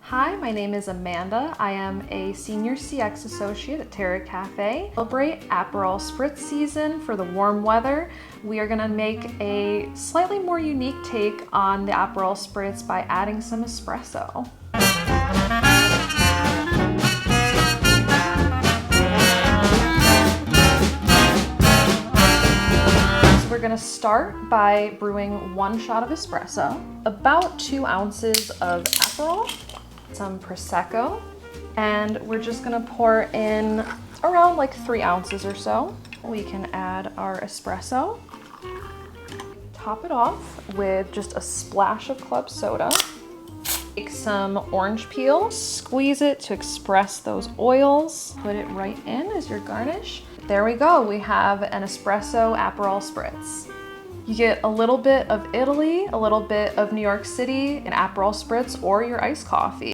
Hi, my name is Amanda. I am a senior CX associate at Terra Cafe. Celebrate Aperol Spritz season for the warm weather. We are gonna make a slightly more unique take on the Aperol Spritz by adding some espresso. We're gonna start by brewing 1 shot of espresso, about 2 ounces of Aperol, some proseco, and we're just gonna pour in around like 3 ounces or so. We can add our espresso, top it off with just a splash of club soda. Take some orange peel, squeeze it to express those oils, put it right in as your garnish. There we go, we have an espresso Aperol Spritz. You get a little bit of Italy, a little bit of New York City, an Aperol Spritz, or your iced coffee.